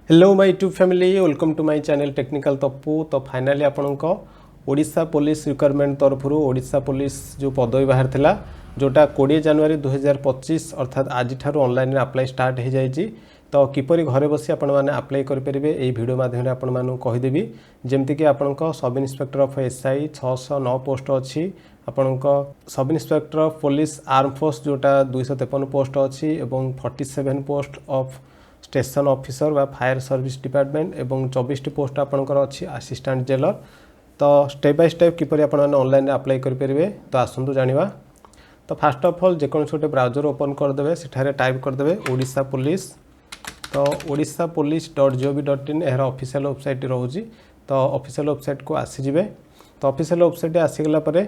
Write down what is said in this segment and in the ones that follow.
Hello my YouTube family welcome to my channel technical Tappu. तो finally आपंक Odisha police requirement तरफ Odisha police जो पदवी बाहर थिला जोटा 20 जनवरी 2025 अर्थात आज ठारू ऑनलाइन अप्लाई स्टार्ट हो जाइए। तो किपरि घरे बसी आपण माने अप्लाई कर परिबे एई वीडियो माध्यम आपण मानु कहिदेबी। जेमति कि आपनक sub inspector of SI 609 post अछि, आपनक sub inspector of police arm force जोटा 253 पोस्ट अछि एवं 47 पोस्ट ऑफ स्टेशन ऑफिसर व फायर सर्विस डिपार्टमेंट एवं 24 पोस्ट आपनकर अछि असिस्टेंट जेलर। तो स्टेप बाय स्टेप किपरि आपण माने ऑनलाइन अप्लाई कर परिबे तो आसंतु जानिबा। तो फर्स्ट ऑफ ऑल जेकोन छोटे ब्राउजर ओपन कर देबे, सेठारे टाइप कर देबे ओडिशा पुलिस। तो odishapolice.gov.in एहर ऑफिशियल वेबसाइट रहउजी। तो ऑफिशियल वेबसाइट को आसी जिवे। तो ऑफिशियल वेबसाइट आसीगला परे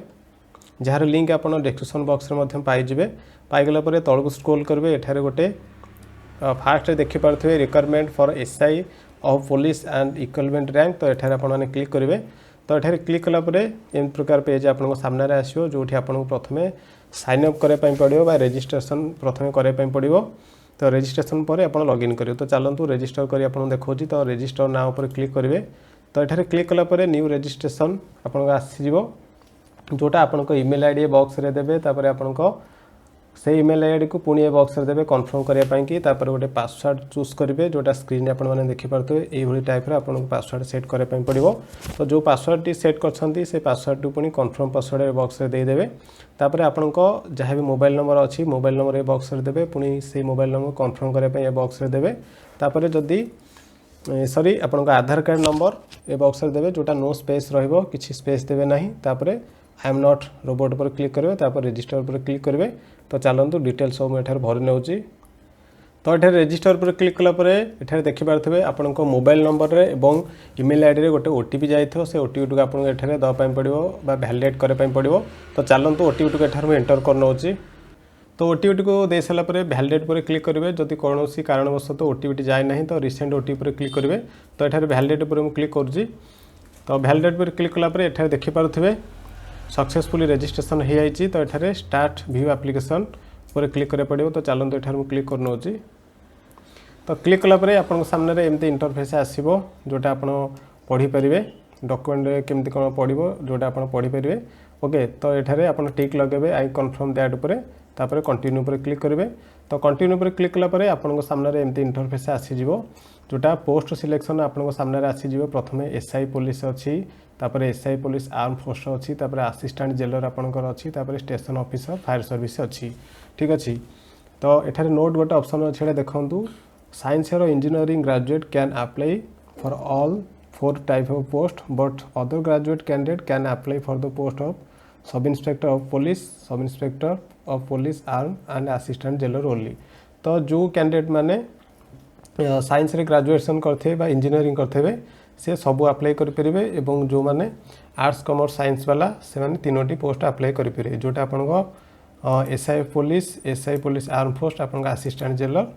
जार लिंक आपण डिस्क्रिप्शन बॉक्स रे मध्यम पाई जिवे। पाइगला परे तळको स्क्रॉल करबे, एठारे गोटे फास्ट देखि पारथि requirement for SI of police and equivalent rank. तो एठारे आपण माने क्लिक करिवे। तो एठारे क्लिक कला परे एम प्रकार पेज आपण सामने रे आसीयो, जोठी आपण प्रथमे साइन अप करे पई पड़ियो बा रजिस्ट्रेशन प्रथमे करे पई पड़ियो। तो रजिस्ट्रेशन पर आप लॉगिन करियो। तो चलतु रजिस्टर करी आपन देखौची। तो रजिस्टर नाउ पर क्लिक करिवे। तो एठारे क्लिक कला परे न्यू रजिस्ट्रेशन आपन आसी जिवो, जोटा आपन ईमेल आईडी बॉक्स रे देबे। तापर आपन से ईमेल आईडी को पुणी ए बॉक्स रे देबे कन्फर्म करिया पई कि। तापर गोटे पासवर्ड चूज करिवे, जोटा स्क्रीन रे आपन माने देखि पारथुवे एई भली टाइप रे आपन पासवर्ड सेट करे पई पड़िवो। तो जो पासवर्ड टी सेट करछंती से पासवर्ड टू पुणी कन्फर्म पासवर्ड ए बॉक्स रे दे देबे। तापर आपन जहाँ भी मोबाइल नंबर अच्छी मोबाइल नंबर ए बॉक्स रे देबे, पुणी से मोबाइल नंबर कन्फर्म करिया पई ए बॉक्स रे देबे। तापर जदी सॉरी आपन आधार कार्ड नंबर ए बॉक्स रे देबे, जोटा नो स्पेस रहिबो, किछि स्पेस देबे नाही। तापर आई एम नॉट रोबोट पर क्लिक करेंगे। तापर रजिस्टर पर क्लिक करेंगे। तो चलतु डिटेल सब मुझे भरी नौची। तो ये रजिस्टर पर क्लिक कलापर ये देखिपे आपण मोबाइल नंबर रे एवं ईमेल आईडी रे गोटे ओटीपी जाइथो, से ओटीपी को आपको एठारे दवाई पड़ो बा वैलिडेट करने पड़ो। तो चलतु ओटीपी को एठार एंटर कर नौची। तो ओटीपी को दे सारा पर वैलिडेट पर क्लिक करेंगे। जदि कौन कारणवश ओटीपी जाए ना तो रिसेंट ओटीपी पर क्लिक करेंगे। तो ये वैलिडेट पर मुझे क्लिक करुँची। तो वैलिडेट पर क्लिक कलापर ये देखिपे सक्सेसफुली रजिस्ट्रेशन हो जाइए। तो ये स्टार्ट व्यू एप्लिकेशन पर क्लिक करे पड़ो। तो चलते ये क्लिक कर नौची। तो क्लिक कलापर आप सामने एमती इंटरफेस आसो, जोटा आप पढ़ी पारे डॉक्यूमेंट केमती कौन पढ़ो, जोटा आप पढ़ी पारे। ओके, तो ये आप टिक लगे आई कन्फर्म दैट उपर। तापर कंटिन्यू पर क्लिक करेंगे। तो कंटिन्यू पर क्लिक कलापर आप सामने एमती इंटरफेस आसीजो, जोटा पोस्ट सिलेक्शन आप सामने आसीजो। प्रथम एसआई पुलिस अच्छी, तापर एसआई पुलिस आर्म फोर्स अच्छी, तापर असिस्टेंट जेलर आपनकर अच्छी, तापर स्टेशन ऑफिसर फायर सर्विस अच्छी। ठीक अच्छी। तो एठारे नोट गोटे ऑप्शन अच्छे देखु, साइंस और engineering graduate can apply for all 4 type of post but other graduate candidate can apply for the post of सब इन्स्पेक्टर ऑफ पुलिस, सब inspector of police arm and assistant jailer only. तो जो candidate माने science रे graduation करथे बा engineering करथे से सबू अप्लाई करेंगे। एवं जो मैंने आर्ट्स कॉमर्स साइंस वाला से मैंने 3टी पोस्ट अप्लाई करेंगे, जोटा आपन एसआई पुलिस आर्म फोर्स आपन असिस्टेंट जेलर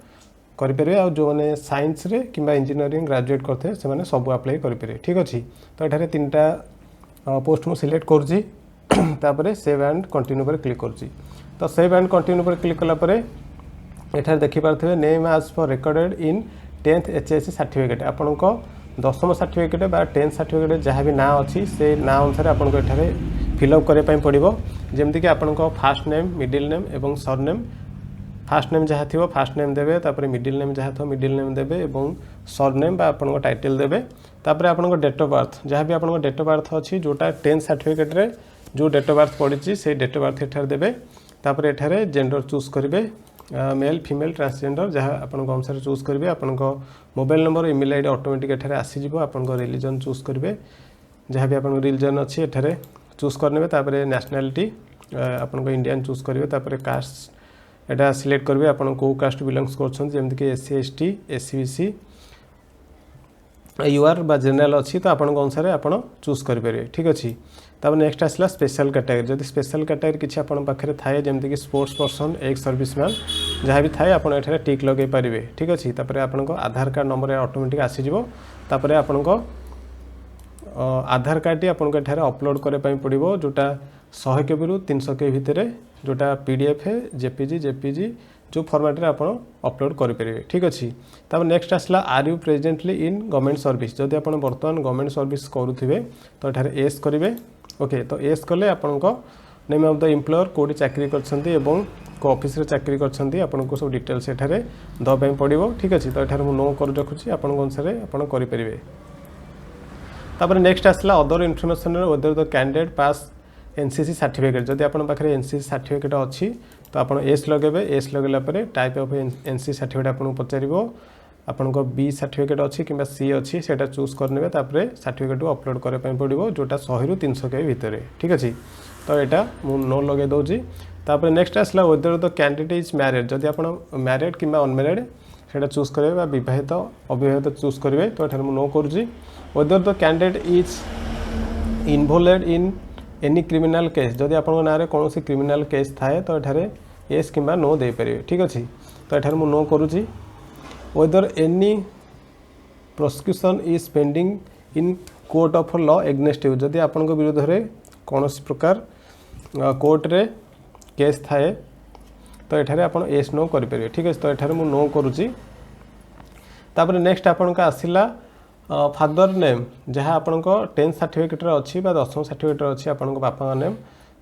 करेंगे। और जो मैंने साइंस रे किंबा इंजीनियरिंग ग्रेजुएट करते से मैंने सबू अप्लाई करेंगे। ठीक अच्छे। तो ये 3टा पोस्ट मुझे सिलेक्ट करुँची। सेव एंड कंटिन्यू पर क्लिक करुँची। तो सेव एंड कंटिन्यू पर क्लिक कलापर ये देखिपे नेम आज for recorded in 10th HSC certificate. आपण 10th सर्टिफिकेट बा 10th सर्टिफिकेट जहाँ भी ना अच्छी से ना अनुसार आपको ये फिलअप करने पड़ो। जमती आपण फास्ट नेम, मिडिल नेम एवं सरनेम। फास्ट नेम जहाँ थी फास्ट नेम देवे, तापर मिडिल नेम जहाँ थो मिडिल नेम देवे एवं सरनेम बा आपण टाइटल देवे। तापर आपण डेट ऑफ बर्थ जहाँ भी आपण डेट ऑफ बर्थ अच्छी, जोटा 10th सर्टिफिकेट रे जो डेट ऑफ बर्थ पड़ी से डेट ऑफ बर्थ एठार देवे। तापर एठारे जेंडर चूज करेंगे, मेल फीमेल ट्रांसजेंडर जहाँ आप अनुसार चूज करेंगे। आपण mobile number email ID automatic एठारे आसीजिवो। आपण रिलीजन चूज करेंगे, जहाँ भी आपण रिलीजन अच्छी एठारे चूज करने। तापर नेशनलिटी आपण इंडियन चूज करेंगे। तापर कास्ट एटा सिलेक्ट करेंगे, आपण को कास्ट बिलोंग्स करछन, जेमति कि SC ST SC BC यूआर बा जनरल अच्छी। तो आपण अनुसार आपण चूज करेंगे। ठीक अच्छे। तब नेक्स्ट आसला स्पेशल कैटेगरी। जदि स्पेशल कैटेगरी किसी आपन पाखे थाए, जमती कि स्पोर्ट्स पर्सन, एक्स सर्विसमैन जहाँ भी थाए आपण एठारे टिक लगे पारे। ठीक अच्छे। तापर आपण आधार कार्ड नंबर ऑटोमेटिक आसीजिवो। तापर आपण आधार कार्ड टी आपन एठारे अपलोड करने पड़ो, जोटा 100 KB रु 300 KB भितर, जोटा PDF है, JPG जो फॉर्मेट रे आपण अपलोड करि परिबे ठीक अछि। तब नेक्स्ट आसला are you presently in government service जदि आपण वर्तमान गवर्नमेंट सर्विस करूथिबे तो एठारे एस करिवे ओके। तो एस कले आपण को नेम ऑफ द एम्प्लॉयर कोडी चाकरी करछंती एवं को ऑफिस रे चाकरी करछंती आपण को सब डिटेल्स एठारे द पय पडिबो ठीक अछि। तो एठारे मु नो कर रखुची आपण को अनुसार आपण करि परिबे। तापर नेक्स्ट आसला other information weather the candidate pass NCC certificate जदि आपण पाखरे एनसीसी सर्टिफिकेट अछि तो आपण एस लगेबे। एस लगेला परे टाइप ऑफ एनसीसी सर्टिफिकेट आपण पचारिबो आपण को बी सर्टिफिकेट अछि किबा सी अछि सेटा चूज करनेबे। तापर सर्टिफिकेट को अपलोड करे पय पडिबो जोटा 100 रु 300 के भितरे ठीक अछि। तो एटा मु नो लगे दोजी। तापर नेक्स्ट आसला whether the candidate is married जदि आपण मैरिड किबा अनमैरिड सेटा चूज करबे बा विवाहित अविवाहित चूज करबे। तो एठार मु नो करूजी। Whether the candidate is involved in any criminal case जदि आपण ना रे कोनोसी क्रिमिनल केस थाए तो एठारे एस किबा नो दे परिबे ठीक अछि। तो एठार मु नो करूजी। Whether any prosecution is pending in court of law against you जदि आपण को विरुद्ध रे कोनोसी प्रकार कोर्ट रे केस थाए तो एठारे आपण एस नो करि परिबे ठीक अछि। तो एठारे मु नो करूजी। तापर नेक्स्ट आपण का आसिला फादर नेम जहाँ आपण को 10th सर्टिफिकेट अच्छी 10th सर्टिफिकेट अच्छी आपण बापा नेम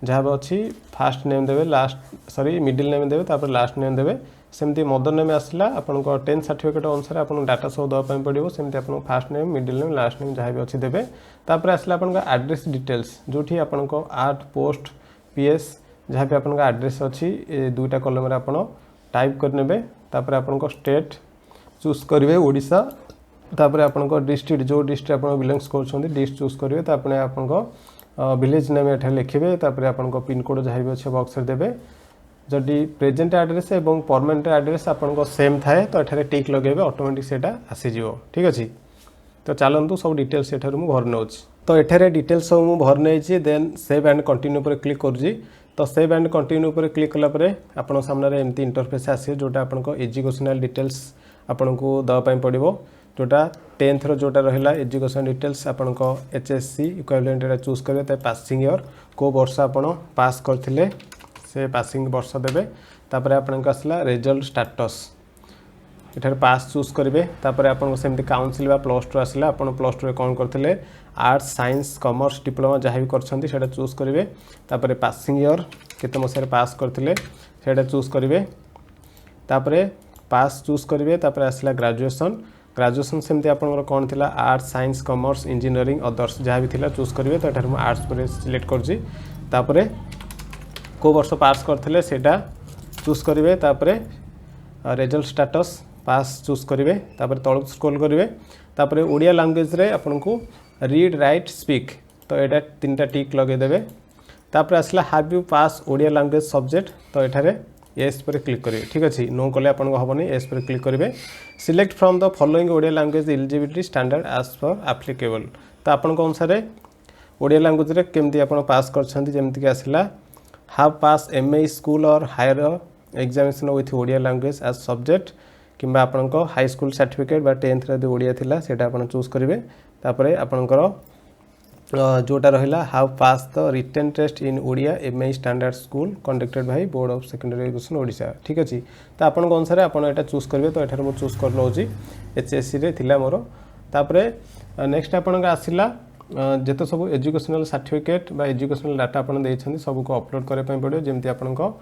जहाँ भी अच्छी फास्ट नेम देवे लास्ट सॉरी मिडिल नेम देवे तापर लास्ट नेम देवे। सेमती मदर नेम आसला आपण को 10th सर्टिफिकेट अनुसार आपण डाटा सब दवा पड़ो सेमती आपण fast name middle name last name जहाँ भी अच्छी देवे। तापर आसला आपण एड्रेस डिटेल्स जोठी आपण को आर्ट पोस्ट पीएस जहाँ भी आपण एड्रेस अच्छी दुईटा कॉलम रे आपण टाइप करनेबे। तापर आपण को स्टेट चूज करेंगे ओडिशा। तापर आपण को डिस्ट्रिक्ट जो डिस्ट्रिक्ट आपण बिलोंग्स करछोंती डिस्ट्रिक्ट चूज करेंगे। तापर आपण को विलेज नेम एठा लिखिबे। तापर आपण को पिन कोड जहाँ भी अच्छे बॉक्स रे देबे। जदि प्रेजेंट एड्रेस एवं परमानेंट एड्रेस आपण को सेम थाए तो एठारे टिक लगेबे ऑटोमेटिक सेटा आसी जिवो ठीक अछि। तो चलंतु सब डिटेल्स एठार मु भर नउछि। तो एठारे डिटेल्स सब मु भर नेछि देन सेव एंड कंटिन्यू पर क्लिक करजी। तो सेव एंड कंटिन्यू पर क्लिक कला परे आपण सामने रे एमती इंटरफेस आसी जोटा आपण को एजुकेशनल डिटेल्स आपण को दवा पय पड़िबो जोटा 10th रो जोटा रहिला एजुकेशन डिटेल्स आपण को एचएससी इक्विवेलेंट रे चूज करबे। त पासिंग ईयर को वर्ष आपण पास करथिले से पासिंग वर्ष देबे। तापर आपण को आसला रिजल्ट स्टेटस एठार पास चूज करेंगे। तापर आपण को सेमती काउंसिल बा +2 आसला आपण +2 रे कोन करथिले आर्ट्स साइंस कॉमर्स डिप्लोमा जहाँ भी करछंती सेटा चूज करेंगे। तापर पासिंग ईयर केते मसिया पास करथिले सेटा चूज करेंगे। तापर पास चूज करेंगे। तापर आसला ग्रेजुएशन ग्रेजुएशन सेमती आपण कोन थिला arts science commerce engineering others जहाँ भी थिला चूज करेंगे। तो एठार मु आर्ट्स पर सिलेक्ट करजी। तापर को वर्ष पास करथिले सेटा चूज करेंगे। तापर रिजल्ट स्टेटस पास चूज करेंगे। तापर तळ स्क्रॉल करेंगे। तापर ओडिया लैंग्वेज रे आपण को रीड राइट स्पीक तो एटा तीनटा टिक लगे देबे। तापर आसला have you pass Odia language subject तो एठारे एस पर क्लिक करेंगे ठीक अच्छे। नो कले आपन को हबनी एस पर क्लिक करेंगे। Select from the following Odia language eligibility standard as per applicable तो आपन को अनुसार ओडिया लैंग्वेज रे केमती आपन पास करछंती जेमती कि आसला हैव पास एमए स्कूल और higher examination with Odia language as subject किंबा आपन को हाई स्कूल सर्टिफिकेट बा 10th रे ओडिया थिला सेटा आपन चूज करेंगे। तापर आपनकर जोटा रहिला have pass the written test in Odia MA standard school conducted by board of secondary education Odisha ठीक अछि। तो आपन को अनुसार आपन एटा चूज करबे। तो एठार मु चूज कर लउजी एचएससी रे थिला मोर। तापर नेक्स्ट आपन का आसिला जेते सब एजुकेशनल सर्टिफिकेट बा एजुकेशनल डाटा आपन देइछन्ती सब को अपलोड करे पय पड़ियो जेमती आपन को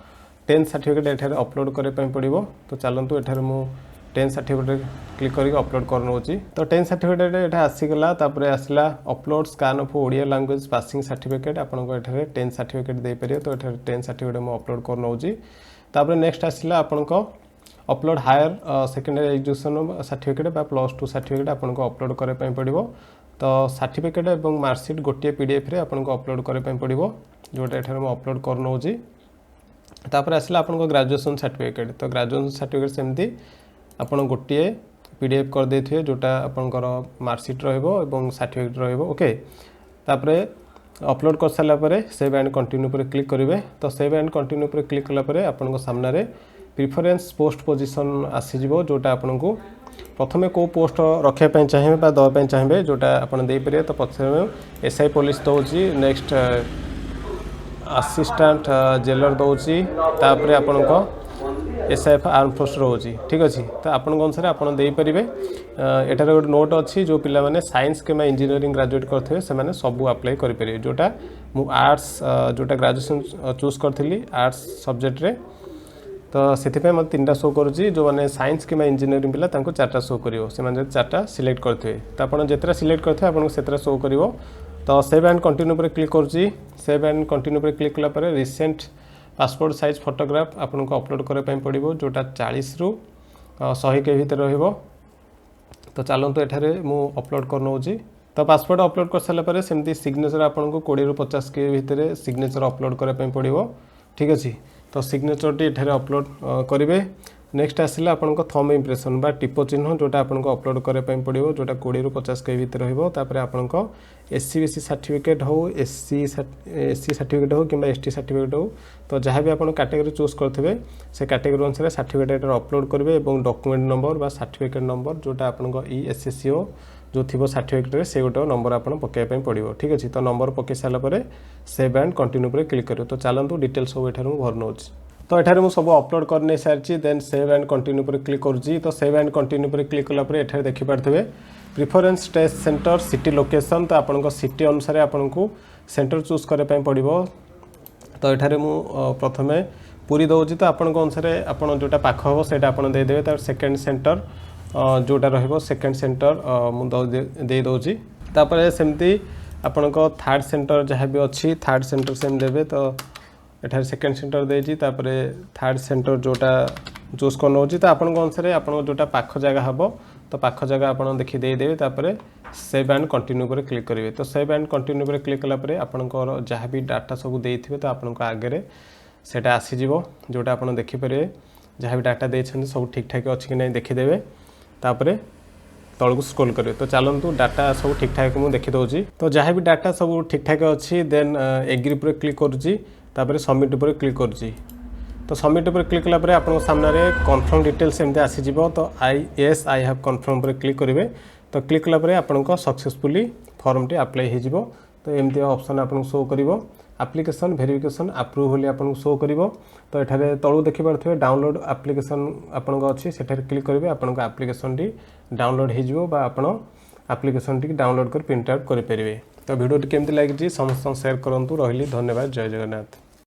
10th सर्टिफिकेट एठार अपलोड करे पय पड़ियो। तो चलंतु एठार मु 10th सर्टिफिकेट क्लिक करके अपलोड कर नउची। तो 10th सर्टिफिकेट एटा आसीगला। तापर आसला upload scan of Odia language passing certificate आपन को एठारे 10th सर्टिफिकेट दे परियो। तो एठारे 10th सर्टिफिकेट मु अपलोड कर नउची। तापर नेक्स्ट आसला आपन को upload higher secondary education certificate बा +2 सर्टिफिकेट आपन को अपलोड करे पय पड़ियो। तो सर्टिफिकेट एवं मार्कशीट गोटे पीडीएफ रे आपन को अपलोड करे पय पड़ियो जोटा एठारे मु अपलोड कर नउची। तापर आसला आपन को ग्रेजुएशन सर्टिफिकेट तो ग्रेजुएशन सर्टिफिकेट सेमती आपन गोटे पीडीएफ कर देथिए जोटा आपनकर मार्कशीट रहइबो एवं सर्टिफिकेट रहइबो ओके। तापर अपलोड कर साला परे सेव एंड कंटिन्यू पर क्लिक करेंगे। तो सेव एंड कंटिन्यू पर क्लिक कला परे आपन को सामने रे प्रिफरेंस पोस्ट पोजीशन आसी जिवो जोटा आपन को प्रथमे को पोस्ट रखे पय चाहिए बा दवा पय चाहिए जोटा आपन दे परिए। तो पछे एसआई पुलिस दउची नेक्स्ट असिस्टेंट जेलर दउची तापर आपन को एसआईएफ आर्म फोर्स रोचे ठीक अच्छे तो आपण अनुसार आपड़ देपारे एटार गोटे नोट अच्छी जो पिला माने साइंस कि इंजीनियरिंग ग्रेजुएट करते से सब अप्लाई करेंगे जोटा मु आर्ट्स जोटा ग्रेजुएशन चूज करी आर्ट्स सब्जेक्ट रे तो से मत 3टा शो करुँची जो मैंने साइंस कि इंजीनियरिंग पिला 4टा शो कर 4टा सिलेक्ट करते तो आप जितना सिलेक्ट करते आपको से शो कर तो सेव एंड कंटिन्यू पर क्लिक करुँची सेव एंड कंटिन्यू पर क्लिक कलापर रिसेंट पासपोर्ट साइज फोटोग्राफ आपको अपलोड करने पड़ो जोटा 40 रु 100 के भीतर रहिबो तो चलतु एठारे मु अपलोड कर नौची तो पासपोर्ट अपलोड कर सारापर सेमती सिग्नेचर आपको 20 रु 50 के भीतर सिग्नेचर अपलोड करने पड़ो ठीक अच्छे तो सिग्नेचर टी एठारे अपलोड करेंगे नेक्स्ट आसला आपको थंब इम्प्रेशन बा टिप चिन्ह जोटा आपको अपलोड करने पड़ो जोटा 20 रु 50 के भीतर रहिबो आपको एससी सर्टिफिकेट हो एससी सर्टिफिकेट हो कि एसटी सर्टिफिकेट हो तो जहाँ भी आप कैटेगरी चूज करेंगे से कैटेगरी अनुसार सर्टिफिकेट अपलोड करेंगे डॉक्यूमेंट नंबर बा सर्टिफिकेट नंबर जोटा आपको ESSCO जो थी सर्टिफिकेट से गोटे नंबर आप पकड़ पड़ो ठीक अच्छे तो नंबर पकई सारापर सेव एंड कंटिन्यू पर क्लिक करेंगे तो चलतु डिटेल सब ये भर नौच तो ये मुझे सब अपलोड कर नहीं सारी देन सेव एंड कंटिन्यू पर क्लिक करुँची तो सेव एंड कंटिन्यू पर क्लिक कलापर ये देखिपारे preference test centre city location तो आपको सिटी अनुसार आपको सेंटर चूज करने पड़ो तो ये प्रथम पूरी दौर तो आपण अनुसार आप जोटा पाख हम से देदेवे तार सेकेंड सेंटर जोटा रहिबो सेकेंड सेंटर मुझे दौची तापर सेमती आपको थर्ड सेंटर जहाँ भी अच्छी थर्ड सेंटर सेम देवे तो एठार सेकेंड सेंटर देजी तापर थर्ड सेंटर जोटा चूज कर नौची तो आपण अनुसार आप जोटा पाख जगह हम तो पाख जगह आप देखी देदेवे तापर सेव एंड कंटिन्यू पर क्लिक करेंगे तो सेव एंड कंटिन्यू पर क्लिक कलापर आपंकर जहाँ भी डाटा सब देते तो आपको आगे से आसीज जोटा आप देखिपारे जहाँ भी डाटा देते सब ठीक ठाक अच्छी कि नहीं देखीदेवे तापर तलू स्क्रोल करेंगे तो चलतु डाटा सब ठीक ठाक मुझे देखीदे तो जहाँ भी डाटा सब ठीक ठाक अच्छी देन एग्री पर क्लिक करुँची तापर सबमिट पर क्लिक करुँची तो सबमिट पर क्लिक कलापर आपको सामने कन्फर्म डिटेल्स एमती आसीज तो आई हैव कन्फर्म पर क्लिक करेंगे तो क्लिक कलापर आपको सक्सेसफुली फॉर्म टी अप्लाई हो तो एमती ऑप्शन आपको शो कर एप्लिकेशन वेरिफिकेशन अप्रूव होली आपको शो कर तो ये तलू देखिपे डाउनलोड एप्लिकेशन आपको अच्छी से क्लिक करेंगे आपको एप्लिकेशन टी डाउनलोड हो एप्लिकेशन टी डाउनलोड कर प्रिंट आउट करेंगे तो वीडियो केमती लगी समस्त शेयर करूँ रही धन्यवाद जय जगन्नाथ।